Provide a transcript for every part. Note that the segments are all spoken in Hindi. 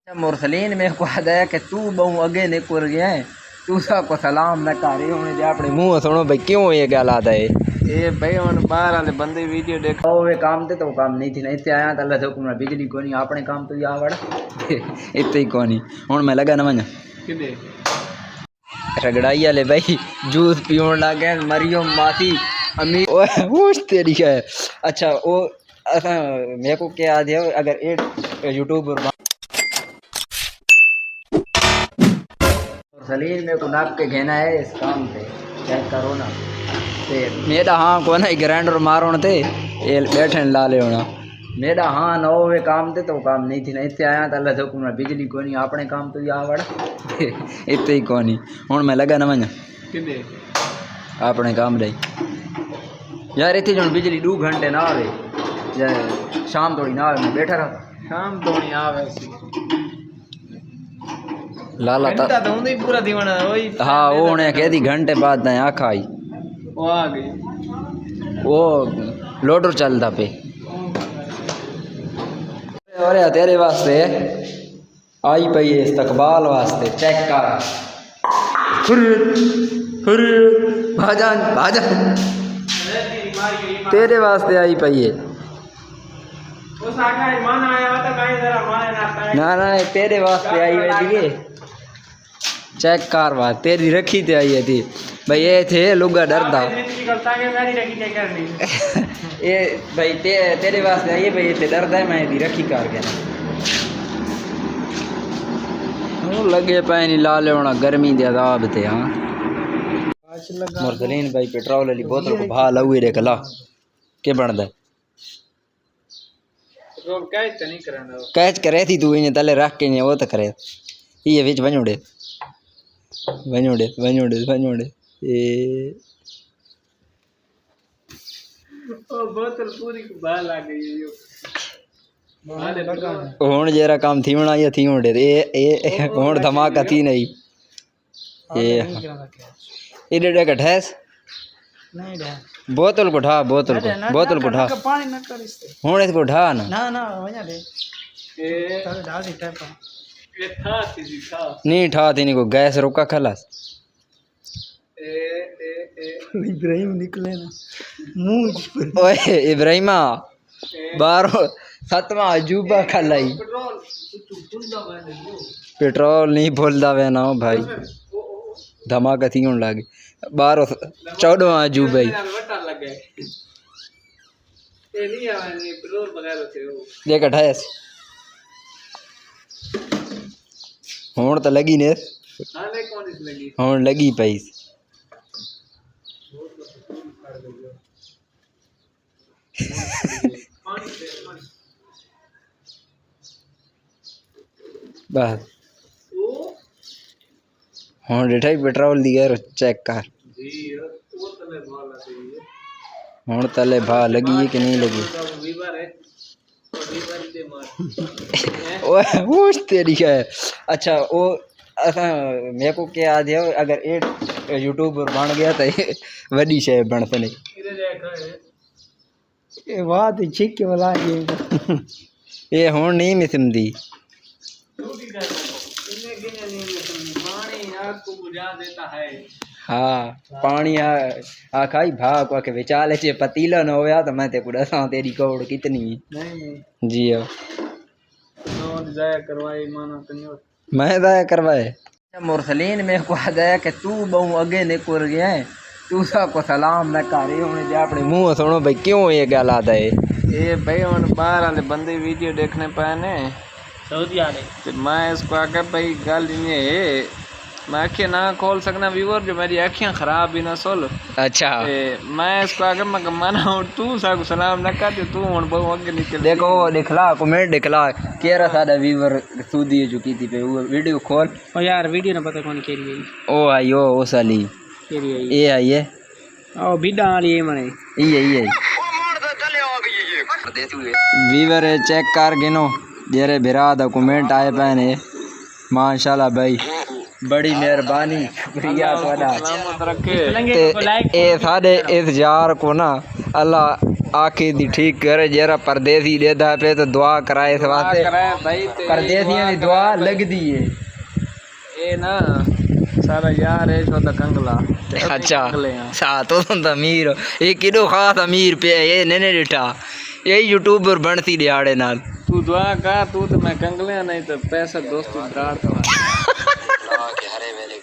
मुरसलीन में को आदा कि तू बहु अगे निकुर गया है तू सबको सलाम न कर होने जे अपने मुंह सुनो भाई क्यों ये गल आता है ये भाई हुन बाहर वाले बंदे वीडियो देख ओ वे काम ते तो काम नहीं थी ना इत्ते आया तो अल्लाह हुक्म ना बिजली कोनी अपने काम तो आ वड़ इत्ते ही कोनी हुन मैं लगा न वञ किदे रगड़ाई वाले भाई जूस पीवन लग गए मरियम मासी अम्मी ओए तेरी है अच्छा वो असा मेरे को क्या याद है अगर ये यूट्यूब पर सलीम मेरे को नाप के घेना है इस काम पे चेक करो ना ते मेरा हाँ को ना ग्राइंडर मारो न ते ये बैठे ला ले होना मेरा हाँ न हो वे काम ते तो काम नहीं थी ना इत्ते आया तो अल्लाह हुक्म ना बिजली कोनी अपने काम तो आ वड़ इत्ते ही कोनी हुन मैं लगा न वञ किदे अपने काम दे यार इत्ते जो बिजली 2 घंटे ना आवे यार शाम थोड़ी ना आवे मैं बैठा रहा शाम थोड़ी आवे लाला घंटा तो उन्हीं पूरा दीवाना वही हाँ वो उन्हें कह दी घंटे बाद ना आँख आई वो आ गई वो लोडर चलता पे अरे तेरे वास्ते आई पई है इस्तकबाल वास्ते चेक कर भाजान भाजान तेरे वास्ते आई पई है ना ना तेरे वास्ते आई हुई थी चेक कारवा तेरी रखी ते आई थी भाई ये थे लुगा डरदा ये भाई तेरे वास्ते आई है भाई ये डरदा है मैं दी रखी कार के लगे पे नहीं ला ले गर्मी दे अदाब थे हाँ मुरसलीन भाई पेट्रोल वाली बोतल को भा लगे रे कला के बनदा कैच करे थी तू इन्हें तले रख के नहीं वो तो करे ये विच वञोड़े ये बोतल पूरी को बाल आ गई हुन जेरा काम थी होना या थी होंडे ये हुन धमाका थी नहीं ये डेडे का ठैस नहीं डे बोतल को उठा बोतल को उठा पानी न कर इससे हुन इसको उठा ना ना वजा दे ए तारे डाल दी टाइप ये था सीधी था नहीं ठा थी नहीं को गैस रोका खलास इब्राहिम निकले ना मुंह पर ओए इब्राहिमा बारो 7वां अजूबा खलाई पेट्रोल नहीं भूलदा वे ना भाई धमाका थी होने लगे 14वां अजूबा देख 28 हुन तो लगी ने हुन लगी पई बस हुन डेठा पेट्रोल दी यार चेक कर हुन तले भा लगी है कि नहीं लगी ओए तेरी है अच्छा वो असा मेरे को क्या याद है अगर ये यूट्यूब पर बन गया तो ये वडी शे बन सने ये बात ठीक के वाला ये हुन नहीं मिसमदी हाँ पानी आ खाई भाग को के विचाले चे पतीला न होया तो मैं ते को दसा तेरी कौड़ कितनी नहीं जी हो जाया करवाई माना तनी मैं जाया करवाए मुरसलीन में को आदा कि तू बहु अगे निकुर गया है तू सबको सलाम न कर होने जे अपने मुंह सुनो भाई क्यों ये गल आता है ये भाई हुन बाहर वाले बंदे वीडियो देखने पाए ने सऊदी वाले तो मैं इसको आके भाई गल ये है मैं आँखें ना खोल सकना व्यूअर जो मेरी आँखें खराब भी ना सोल अच्छा मैं इसको आगे मैं माना हूँ तू सागु सलाम न कर तू हूँ बहुत आगे निकल देखो दिखला कमेंट दिखला केरा सादा व्यूअर सूदी चुकी थी पे वो वीडियो खोल ओ यार वीडियो ना पता कौन केरी है ओ आई ओ साली केरी है ये आई है ओ बिडा वाली ये मने ये व्यूअर चेक कर गिनो जेरे बिरा दा कमेंट आए पैने माशाल्लाह भाई बड़ी मेहरबानी शुक्रिया ए सारे इस यार को ना अल्लाह आखी दी ठीक करे जरा परदेसी देदा पे तो दुआ कराए इस वास्ते परदेसियां दी दुआ लगदी है ए ना सारा यार है छो दा कंगला अच्छा सा तो अमीर ये किडो खास अमीर पे ये ने डिठा ये यूट्यूबर बनती दिहाड़े नाल तू दुआ कर तू तो मैं कंगले नहीं तो पैसा दोस्त गाड़ तो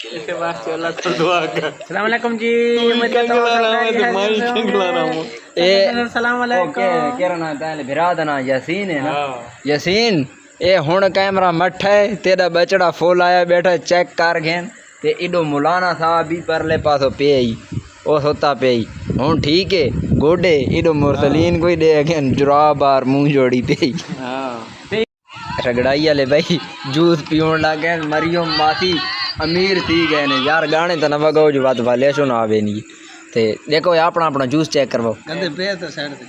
इसके बाद चला तो दुआ कर अस्सलाम वालेकुम जी मैं कंगला रहा हूं तो मैं कंगला रहा हूं ए अस्सलाम वालेकुम केरा ना ताले बिराद ना यासीन है ना यासीन ए हुन कैमरा मठ है तेरा बचड़ा फुल आया बैठा चेक कर घेन ते इडो मुलाना साहब भी परले पासो पे आई ओ सोता पे आई हुन ठीक है गोडे इडो मुरसलीन कोई दे घेन जुराब बार मुंह जोड़ी पे आई हां रगड़ाई वाले भाई जूस पीवन लगे मरियो मासी अमीर थी गए ने यार गाने तो न बगाओ जो बात वाले सुना आवे नहीं ते देखो अपना अपना जूस चेक करवाओ गंदे पे तो साइड से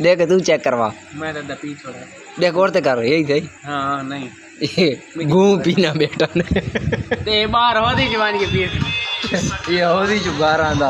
देख तू चेक करवा मैं तो पी छोड़ा देख और ते कर यही सही हां नहीं ये घूम पीना बेटा ने ते बाहर होदी जवानी के पी ये होदी जुगार आंदा